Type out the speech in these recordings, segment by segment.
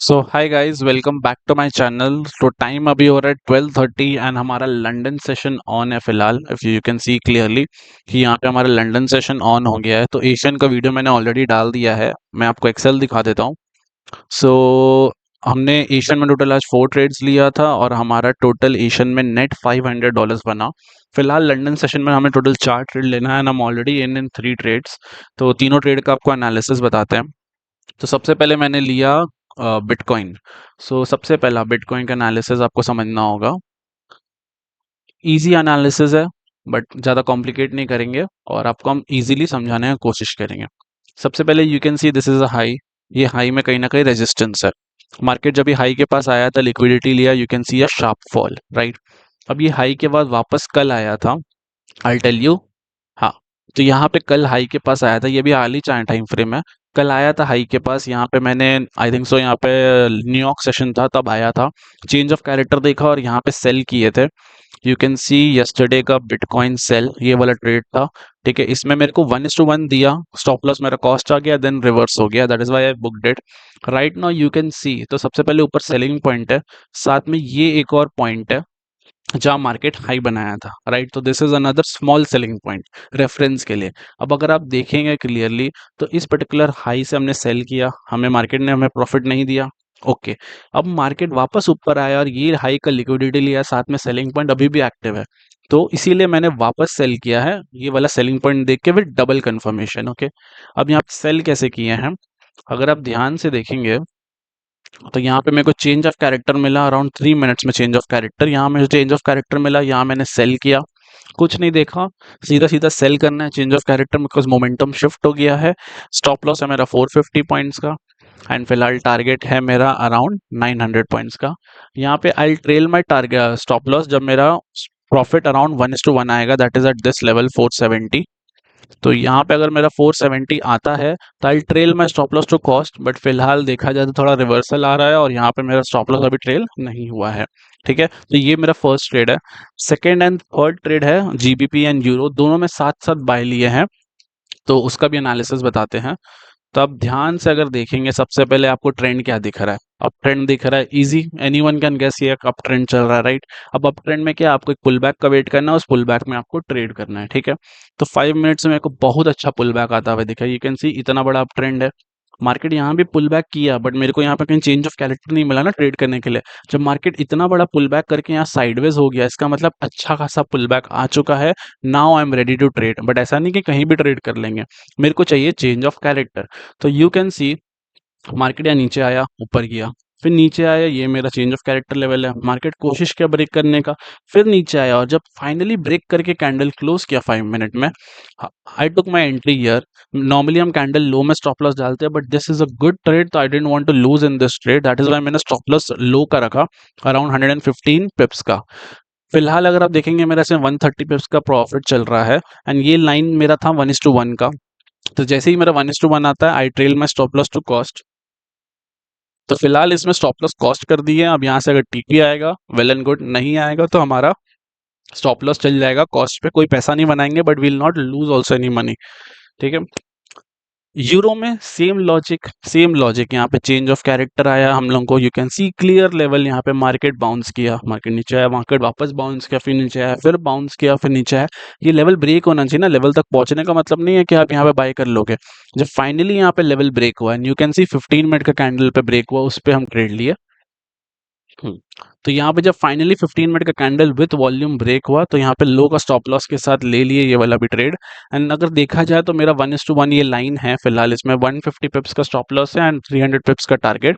So hi guys, welcome back to my channel. तो time अभी हो रहा है 12:30 एंड हमारा लंदन सेशन ऑन है फिलहाल। If you can see clearly कि यहाँ पे हमारा लंदन सेशन ऑन हो गया है। तो एशियन का वीडियो मैंने ऑलरेडी डाल दिया है। मैं आपको एक्सेल दिखा देता हूँ। सो हमने एशियन में टोटल आज 4 ट्रेड्स लिया था और हमारा टोटल एशियन में नेट $500 बना। फिलहाल लंदन सेशन में हमें टोटल 4 ट्रेड लेना है एंड हम ऑलरेडी इन 3 ट्रेड्स। तो तीनों ट्रेड का आपको एनालिसिस बताते हैं। तो सबसे पहले मैंने लिया बिटकॉइन। सो सबसे पहला बिटकॉइन का एनालिसिस आपको समझना होगा। इजी एनालिसिस है, बट ज़्यादा कॉम्प्लिकेट नहीं करेंगे और आपको हम इजीली समझाने की कोशिश करेंगे। सबसे पहले you can see this is a high. ये हाई में कहीं ना कहीं रेजिस्टेंस है। मार्केट जब ये हाई के पास आया था, लिक्विडिटी लिया, you can see a sharp fall, right. अब ये हाई के बाद वापस कल आया था। I tell you. हाँ, तो यहाँ पे कल हाई के पास आया था। ये भी हाल ही टाइम फ्रेम है। कल आया था हाई के पास। यहाँ पे मैंने आई थिंक सो यहाँ पे न्यूयॉर्क सेशन था तब आया था। चेंज ऑफ कैरेक्टर देखा और यहाँ पे सेल किए थे। यू कैन सी यस्टरडे का बिटकॉइन सेल, ये वाला ट्रेड था। ठीक है, इसमें मेरे को 1:1 दिया। स्टॉप लॉस मेरा कॉस्ट आ गया, देन रिवर्स हो गया। That is why I booked it. Right now you can सी, तो सबसे पहले ऊपर सेलिंग पॉइंट है, साथ में ये एक और पॉइंट है जहाँ मार्केट हाई बनाया था, राइट। तो this is another small selling point reference के लिए। अब अगर आप देखेंगे क्लियरली, तो इस पर्टिकुलर हाई से हमने सेल किया, हमें मार्केट ने हमें प्रॉफिट नहीं दिया। ओके, अब मार्केट वापस ऊपर आया और ये हाई का लिक्विडिटी लिया, साथ में सेलिंग पॉइंट अभी भी एक्टिव है। तो इसीलिए मैंने वापस सेल किया है, ये वाला सेलिंग पॉइंट देख के विद डबल कंफर्मेशन। ओके, अब यहाँ पे सेल कैसे किए हैं, अगर आप ध्यान से देखेंगे तो यहाँ पे मेरे को चेंज ऑफ कैरेक्टर मिला अराउंड 3 मिनट्स में। चेंज ऑफ कैरेक्टर, यहाँ मुझे चेंज ऑफ कैरेक्टर मिला, यहाँ मैंने सेल किया। कुछ नहीं देखा, सीधा सीधा सेल करना है change of character, because momentum shift हो गया है। स्टॉप लॉस है मेरा 450 पॉइंट्स का एंड फिलहाल टारगेट है मेरा अराउंड 900 पॉइंट्स का। यहाँ पे I trail my target stop loss जब मेरा प्रॉफिट अराउंड 1:1 आएगा, that is at this level 470। तो यहाँ पे अगर मेरा 470 आता है तो I trail my stop loss to cost, but फिलहाल देखा जाए तो थोड़ा रिवर्सल आ रहा है और यहाँ पे मेरा स्टॉप लॉस अभी ट्रेल नहीं हुआ है। ठीक है, तो ये मेरा फर्स्ट ट्रेड है। सेकेंड एंड थर्ड ट्रेड है जीबीपी एंड यूरो, दोनों में साथ साथ बाय लिए हैं, तो उसका भी एनालिसिस बताते हैं। तो आप ध्यान से अगर देखेंगे, सबसे पहले आपको ट्रेंड क्या दिख रहा है। अप ट्रेंड दिख रहा है, इजी, एनीवन कैन गेस ये अप ट्रेंड चल रहा है, राइट। अब अप ट्रेंड में क्या, आपको एक पुल बैक का वेट करना है, उस पुल बैक में आपको ट्रेड करना है। ठीक है, तो 5 मिनट्स में मेरे को बहुत अच्छा पुल बैक आता हुआ दिखा। यू कैन सी इतना बड़ा अप ट्रेंड है। मार्केट यहाँ भी पुल बैक किया, बट मेरे को यहाँ पे कहीं चेंज ऑफ कैरेक्टर नहीं मिला ना ट्रेड करने के लिए। जब मार्केट इतना बड़ा पुल बैक करके यहाँ साइडवेज हो गया, इसका मतलब अच्छा खासा पुल बैक आ चुका है। Now I am ready to trade, but ऐसा नहीं कि कहीं भी ट्रेड कर लेंगे, मेरे को चाहिए चेंज ऑफ कैरेक्टर। तो यू कैन सी मार्केट या नीचे आया, ऊपर गया, फिर नीचे आया, ये मेरा चेंज ऑफ कैरेक्टर लेवल है। मार्केट कोशिश किया ब्रेक करने का, फिर नीचे आया और जब फाइनली ब्रेक करके कैंडल क्लोज किया 5 मिनट में, I took my entry here. Normally हम कैंडल लो में स्टॉप लॉस डालते हैं, but this is a good trade, तो I don't want to lose in this trade, that is why मैंने stop loss low का रखा around 115 पिप्स का। फिलहाल अगर आप देखेंगे मेरा इसमें 130 पिप्स का प्रॉफिट चल रहा है एंड ये लाइन मेरा था 1:1 का। तो जैसे ही मेरा 1:1 आता है, I trail my stop loss to cost. तो फिलहाल इसमें स्टॉप लॉस कॉस्ट कर दी है। अब यहाँ से अगर टीपी आएगा, वेल एंड गुड, नहीं आएगा तो हमारा स्टॉप लॉस चल जाएगा कॉस्ट पे। कोई पैसा नहीं बनाएंगे, but will not lose also any money. ठीक है, यूरो में सेम लॉजिक, सेम लॉजिक। यहाँ पे चेंज ऑफ कैरेक्टर आया हम लोगों को, you can C clear level. यहाँ पे मार्केट बाउंस किया, मार्केट नीचे आया, मार्केट वापस बाउंस किया, फिर नीचे आया, फिर बाउंस किया, फिर नीचे आया। ये लेवल ब्रेक होना चाहिए ना। लेवल तक पहुंचने का मतलब नहीं है कि आप यहाँ पे बाय कर लोगे। जब फाइनली यहाँ पे लेवल ब्रेक हुआ and you can C 15 minute का कैंडल पे ब्रेक हुआ, उस पर हम ट्रेड लिए। हुँ। तो यहाँ पे जब फाइनली 15 मिनट का कैंडल विथ वॉल्यूम ब्रेक हुआ, तो यहाँ पे लो का स्टॉप लॉस के साथ ले लिए ये वाला भी ट्रेड। एंड अगर देखा जाए तो मेरा 1:1 ये लाइन है फिलहाल, इसमें 150 पिप्स का स्टॉप लॉस है एंड 300 पिप्स का टारगेट।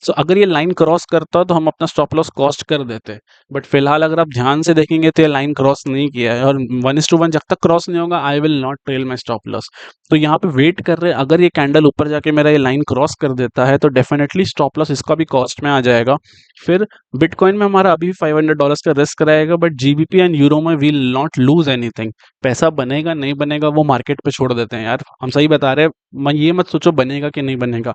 सो अगर ये लाइन क्रॉस करता तो हम अपना स्टॉप लॉस कॉस्ट कर देते, बट फिलहाल अगर आप ध्यान से देखेंगे तो ये लाइन क्रॉस नहीं किया है और 1:1 जब तक क्रॉस नहीं होगा, I will not trail my stop loss. तो यहाँ पे वेट कर रहे हैं, अगर ये कैंडल ऊपर जाके मेरा ये लाइन क्रॉस कर देता है तो डेफिनेटली स्टॉप लॉस इसका भी कॉस्ट में आ जाएगा। फिर बिटकॉइन में हमारा अभी भी $500 का रिस्क रहेगा, बट जीबीपी एंड यूरो में वील नॉट लूज एनीथिंग। पैसा बनेगा नहीं बनेगा वो मार्केट पे छोड़ देते हैं यार, हम सही बता रहे हैं। मैं ये मत सोचो बनेगा कि नहीं बनेगा,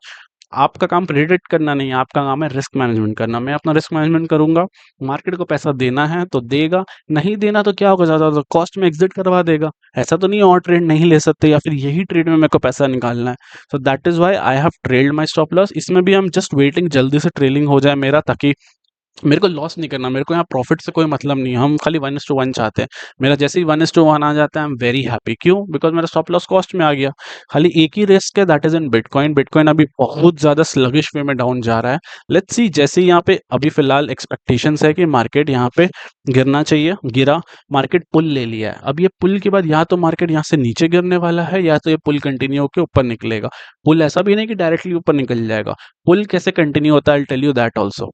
आपका काम प्रेडिक्ट करना नहीं है, आपका काम है रिस्क मैनेजमेंट करना। मैं अपना रिस्क मैनेजमेंट करूँगा, मार्केट को पैसा देना है तो देगा, नहीं देना तो क्या होगा, ज़्यादा तो कॉस्ट में एग्ज़िट करवा देगा। ऐसा तो नहीं है और ट्रेड नहीं ले सकते या फिर यही ट्रेड में मेरे को पैसा निकालना है। So that is why I have trailed my stop loss. इसमें भी हम जस्ट वेटिंग जल्दी से ट्रेलिंग हो जाए मेरा, ताकि मेरे को लॉस नहीं करना, मेरे को यहाँ प्रॉफिट से कोई मतलब नहीं है, हम खाली 1:1 चाहते हैं। मेरा जैसे ही 1:1 आ जाता है आई एम वेरी हैप्पी। क्यों? बिकॉज़ मेरा स्टॉप लॉस कॉस्ट में आ गया। खाली एक ही रिस्क है, that is in bitcoin. Bitcoin अभी बहुत ज़्यादा स्लगिश वे में डाउन जा रहा है। लेट्स सी, जैसे ही यहाँ पे अभी फिलहाल एक्सपेक्टेशंस है कि मार्केट यहाँ पे गिरना चाहिए, गिरा, मार्केट पुल ले लिया है। अब ये पुल के बाद या तो मार्केट यहाँ से नीचे गिरने वाला है या तो ये पुल कंटिन्यू होके ऊपर निकलेगा। पुल ऐसा भी नहीं कि डायरेक्टली ऊपर निकल जाएगा। पुल कैसे कंटिन्यू होता है, I will tell you that also.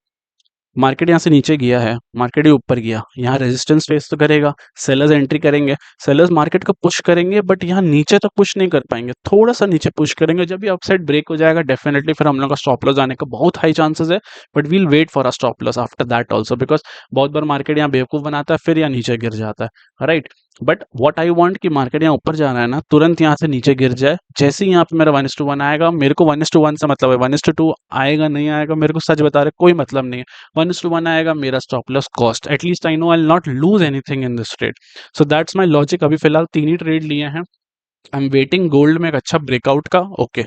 Market यहाँ से नीचे गया है, मार्केट ही ऊपर गया, यहाँ रेजिस्टेंस फेस तो करेगा, सेलर्स एंट्री करेंगे, सेलर्स मार्केट को पुश करेंगे, बट यहाँ नीचे तो पुश नहीं कर पाएंगे, थोड़ा सा नीचे पुश करेंगे। जब ये अपसाइड ब्रेक हो जाएगा डेफिनेटली फिर हम लोग का स्टॉप लॉस आने का बहुत हाई चांसेस है, but we'll wait for a stop loss after that also, because बहुत बार मार्केट यहाँ बेवकूफ़ बनाता है फिर यहाँ नीचे गिर जाता है, right. But what I want कि मार्केट यहाँ ऊपर जा रहा है ना, तुरंत यहाँ से नीचे गिर जाए। जैसे ही यहाँ पे मेरा 1:1 आएगा, मेरे को 1:1 से मतलब है, 1:2 आएगा नहीं आएगा मेरे को सच बता रहे कोई मतलब नहीं है। 1:1 आएगा, मेरा stop loss cost, at least I know I will not lose anything in this trade. So that's my logic. अभी फिलहाल 3 ही ट्रेड लिए हैं। आई एम वेटिंग गोल्ड में एक अच्छा ब्रेकआउट का। ओके,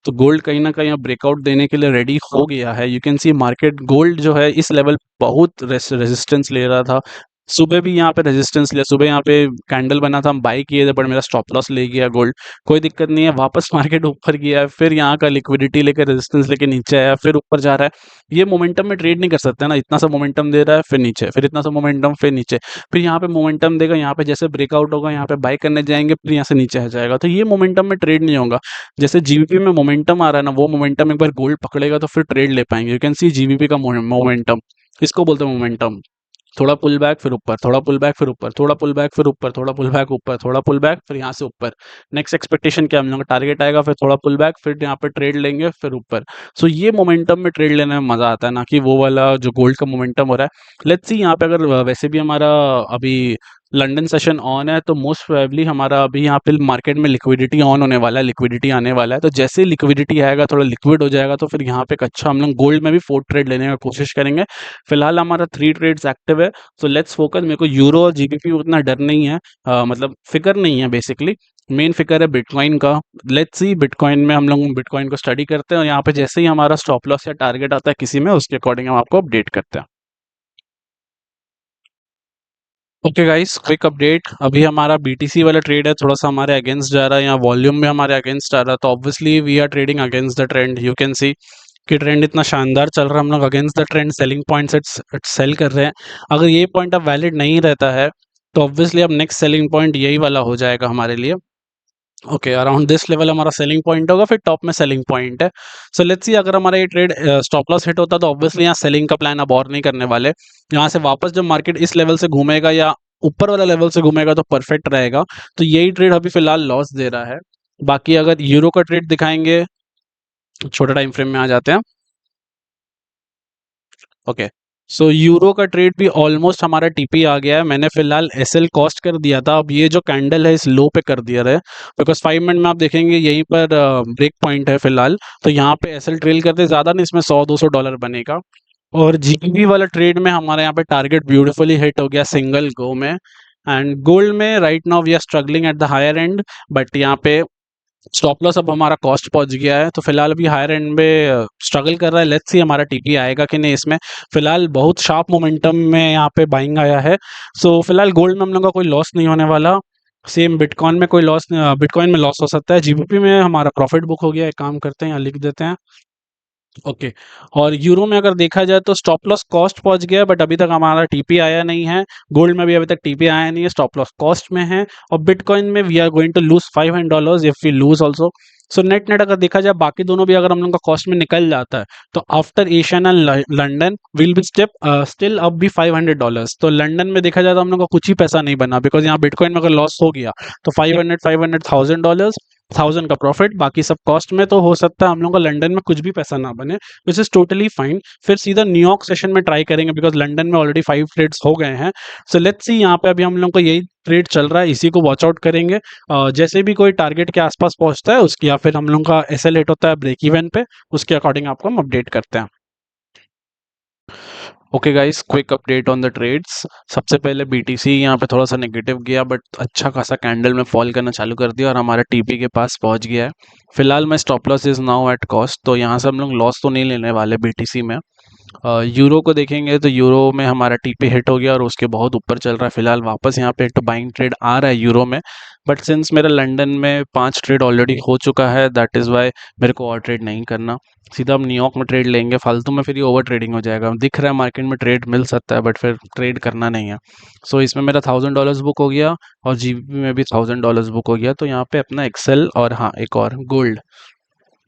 तो गोल्ड कहीं न कहीं अब ब्रेकआउट देने के लिए रेडी हो गया है। You can C market gold जो है इस लेवल बहुत रेजिस्टेंस ले रहा था। सुबह भी यहाँ पे रेजिस्टेंस लिया, सुबह यहाँ पे कैंडल बना था, हम बाई किए थे, बट मेरा स्टॉप लॉस ले गया गोल्ड। कोई दिक्कत नहीं है, वापस मार्केट ऊपर गया है, फिर यहाँ का लिक्विडिटी लेकर रेजिस्टेंस लेके नीचे आया, फिर ऊपर जा रहा है। ये मोमेंटम में ट्रेड नहीं कर सकते ना, इतना सा मोमेंटम दे रहा है फिर नीचे, फिर इतना सा मोमेंटम फिर नीचे, फिर यहाँ पे मोमेंटम देगा, यहाँ पे जैसे ब्रेकआउट होगा यहाँ पे बाई करने जाएंगे, फिर यहाँ से नीचे आ जाएगा। तो ये मोमेंटम में ट्रेड नहीं होगा। जैसे जीबीपी में मोमेंटम आ रहा है ना, वो मोमेंटम एक बार गोल्ड पकड़ेगा तो फिर ट्रेड ले पाएंगे। यू कैन सी जीबीपी का मोमेंटम, इसको बोलते हैं मोमेंटम। थोड़ा पुल बैक फिर ऊपर, थोड़ा पुल बैक फिर ऊपर, थोड़ा पुल बैक फिर ऊपर, थोड़ा पुल बैक ऊपर, थोड़ा पुल बैक फिर यहाँ से ऊपर। नेक्स्ट एक्सपेक्टेशन क्या, हम लोग का टारगेट आएगा, फिर थोड़ा पुल बैक, फिर यहाँ पे ट्रेड लेंगे फिर ऊपर। सो ये मोमेंटम में ट्रेड लेने में मजा आता है, ना कि वो वाला जो गोल्ड का मोमेंटम हो रहा है। लेट्स सी यहाँ पे अगर वैसे भी हमारा अभी लंदन सेशन ऑन है तो मोस्ट प्रोबेबली हमारा अभी यहाँ पे मार्केट में लिक्विडिटी ऑन होने वाला है, लिक्विडिटी आने वाला है। तो जैसे लिक्विडिटी आएगा, थोड़ा लिक्विड हो जाएगा, तो फिर यहाँ पे एक अच्छा हम लोग गोल्ड में भी 4 ट्रेड लेने का कोशिश करेंगे। फिलहाल हमारा 3 ट्रेड्स एक्टिव है। So let's focus. मेरे को यूरो और जीबीपी उतना डर नहीं है, मतलब फिक्र नहीं है बेसिकली। मेन फिक्र है बिटकॉइन का। लेट्स सी, बिटकॉइन में हम लोग बिटकॉइन को स्टडी करते हैं और यहाँ पे जैसे ही हमारा स्टॉप लॉस या टारगेट आता है किसी में, उसके अकॉर्डिंग हम आपको अपडेट करते हैं। Okay guys, quick update. अभी हमारा बीटीसी वाला ट्रेड है, थोड़ा सा हमारे अगेंस्ट जा रहा है, यहाँ वॉल्यूम में हमारे अगेंस्ट आ रहा है, तो obviously we are trading against the trend. You can see कि ट्रेंड इतना शानदार चल रहा है, हम लोग against the trend selling point से सेल कर रहे हैं। अगर ये पॉइंट अब वैलिड नहीं रहता है तो ऑब्वियसली अब नेक्स्ट सेलिंग पॉइंट यही वाला हो जाएगा हमारे लिए। ओके, अराउंड दिस लेवल हमारा सेलिंग पॉइंट होगा, फिर टॉप में सेलिंग पॉइंट है। सो लेट्स सी, अगर हमारा ये ट्रेड स्टॉप लॉस हिट होता तो ऑब्वियसली यहाँ सेलिंग का प्लान अब और नहीं करने वाले। यहाँ से वापस जब मार्केट इस लेवल से घूमेगा या ऊपर वाला लेवल से घूमेगा तो परफेक्ट रहेगा। तो यही ट्रेड अभी फिलहाल लॉस दे रहा है। बाकी अगर यूरो का ट्रेड दिखाएंगे, छोटे टाइम फ्रेम में आ जाते हैं। ओके, सो यूरो का ट्रेड भी ऑलमोस्ट हमारा टीपी आ गया है। मैंने फिलहाल एसएल कॉस्ट कर दिया था, अब ये जो कैंडल है इस लो पे कर दिया है, बिकॉज 5 मिनट में आप देखेंगे यहीं पर ब्रेक पॉइंट है फिलहाल। तो यहाँ पे एसएल ट्रेल करते ज़्यादा नहीं, इसमें $100-200 बनेगा। और जीबी वाला ट्रेड में हमारे यहाँ पे टारगेट ब्यूटीफुली हिट हो गया सिंगल गो में। एंड गोल्ड में right now we are struggling at the higher end, but यहाँ पे स्टॉप लॉस अब हमारा कॉस्ट पहुंच गया है, तो फिलहाल अभी हायर एंड में स्ट्रगल कर रहा है। लेट्स सी हमारा टीपी आएगा कि नहीं इसमें। फिलहाल बहुत शार्प मोमेंटम में यहाँ पे बाइंग आया है। सो फिलहाल गोल्ड में हम लोग का कोई लॉस नहीं होने वाला। सेम बिटकॉइन में कोई लॉस, बिटकॉइन में लॉस हो सकता है, जीबीपी में हमारा प्रॉफिट बुक हो गया। एक काम करते हैं, यहाँ लिख देते हैं। ओके, और यूरो में अगर देखा जाए तो स्टॉप लॉस कॉस्ट पहुंच गया, बट अभी तक हमारा टीपी आया नहीं है। गोल्ड में भी अभी तक टीपी आया नहीं है, स्टॉप लॉस कॉस्ट में है। और बिटकॉइन में we are going to lose $500 if we lose also. So net net अगर देखा जाए बाकी दोनों भी अगर हम लोग का कॉस्ट में निकल जाता है तो after Asian and London will be still अब भी $500। तो लंदन में देखा जाए तो हम लोग का कुछ ही पैसा नहीं बना, बिकॉज यहाँ बिटकॉइन में अगर लॉस हो गया तो 500 $500,000, 1000 का प्रॉफिट, बाकी सब कॉस्ट में। तो हो सकता है हम लोग का लंदन में कुछ भी पैसा ना बने, विच इज टोटली फाइन। फिर सीधा न्यूयॉर्क सेशन में ट्राई करेंगे, बिकॉज लंदन में ऑलरेडी 5 ट्रेड्स हो गए हैं। सो लेट्स सी, यहाँ पे अभी हम लोग का यही ट्रेड चल रहा है, इसी को वॉच आउट करेंगे। जैसे भी कोई टारगेट के आसपास पहुंचता है उसकी, या फिर हम लोग का एसएल हिट होता है ब्रेक इवन पे, उसके अकॉर्डिंग आपको हम अपडेट करते हैं। Okay guys, quick update on the trades. सबसे पहले बीटीसी यहाँ पे थोड़ा सा नेगेटिव गया, बट अच्छा खासा कैंडल में फॉल करना चालू कर दिया और हमारा टीपी के पास पहुंच गया है। फिलहाल मैं stop loss is now at cost, तो यहाँ से हम लोग लॉस तो नहीं लेने वाले बीटीसी में। यूरो को देखेंगे तो यूरो में हमारा टीपी हिट हो गया और उसके बहुत ऊपर चल रहा है। फिलहाल वापस यहाँ पे एक तो बाइंग ट्रेड आ रहा है यूरो में, बट सिंस मेरा लंदन में 5 ट्रेड ऑलरेडी हो चुका है, दैट इज़ वाई मेरे को और ट्रेड नहीं करना। सीधा हम न्यूयॉर्क में ट्रेड लेंगे, फालतू में फिर ये ओवर ट्रेडिंग हो जाएगा। दिख रहा है मार्केट में ट्रेड मिल सकता है, बट फिर ट्रेड करना नहीं है। सो इसमें मेरा $1000 बुक हो गया और जीबीपी में भी $1000 बुक हो गया। तो यहाँ पे अपना एक्सेल और हाँ एक और गोल्ड,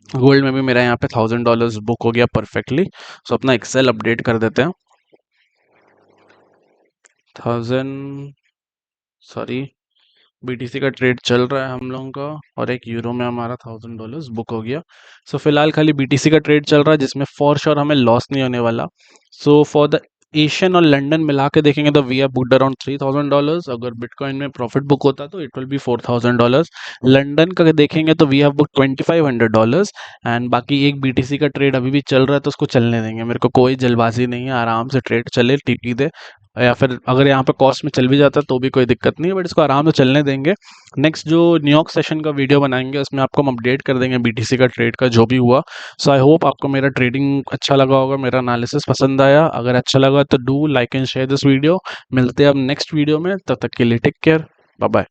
गोल्ड में भी मेरा यहाँ पे $1000 बुक हो गया परफेक्टली। सो अपना एक्सेल अपडेट कर देते हैं। 1000, सॉरी, बीटीसी का ट्रेड चल रहा है हम लोगों का और एक यूरो में हमारा $1000 बुक हो गया। सो फिलहाल खाली बीटीसी का ट्रेड चल रहा है, जिसमें फॉर श्योर हमें लॉस नहीं होने वाला। सो फॉर द एशियन और लंदन मिला के देखेंगे तो वी हैव बुकड अराउंड $3000। अगर बिटकॉइन में प्रॉफिट बुक होता तो इट विल बी $4000। लंदन का देखेंगे तो वी हैव बुक $2500। एंड बाकी एक बीटीसी का ट्रेड अभी भी चल रहा है, तो उसको चलने देंगे। मेरे को कोई जल्दबाजी नहीं है, आराम से ट्रेड चले, टीपी दे, या फिर अगर यहाँ पे कॉस्ट में चल भी जाता तो भी कोई दिक्कत नहीं है, बट इसको आराम से चलने देंगे। नेक्स्ट जो न्यूयॉर्क सेशन का वीडियो बनाएंगे उसमें आपको हम अपडेट कर देंगे बीटीसी का ट्रेड का जो भी हुआ। सो आई होप आपको मेरा ट्रेडिंग अच्छा लगा होगा, मेरा एनालिसिस पसंद आया। अगर अच्छा लगा तो do like and share this video. मिलते हैं अब नेक्स्ट वीडियो में, तब तक के लिए टेक केयर, बाय बाय।